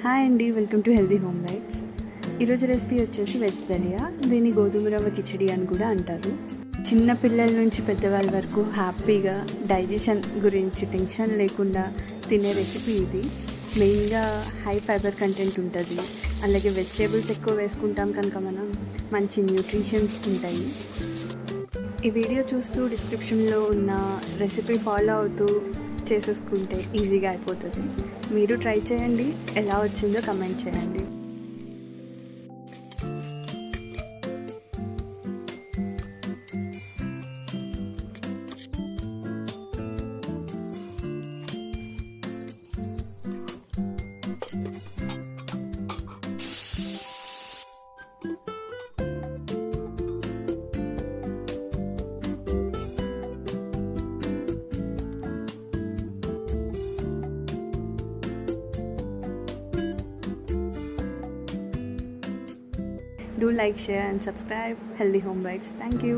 Hi అండి, welcome to healthy home lights. ఈరోజు recipe వచ్చేసి వెజ్ దలియా. దీన్ని గోధుమ రవ్వ కిచిడి అని కూడా అంటారు. చిన్న పిల్లల నుంచి పెద్దవాళ్ళ వరకు హ్యాపీగా డైజెషన్ గురించి టెన్షన్ లేకుండా తినే రెసిపీ ఇది. మెయిన్గా హై ఫైబర్ కంటెంట్ ఉంటుంది, అలాగే వెజిటేబుల్స్ ఎక్కువ వేసుకుంటాం కనుక మనం మంచి న్యూట్రిషన్స్ ఉంటాయి. ఈ వీడియో చూస్తూ డిస్క్రిప్షన్లో ఉన్న రెసిపీ ఫాలో అవుతూ చేసేసుకుంటే ఈజీగా అయిపోతుంది. మీరు ట్రై చేయండి, ఎలా వచ్చిందో కమెంట్ చేయండి. Do like, share and subscribe Healthy Home Bites. Thank you.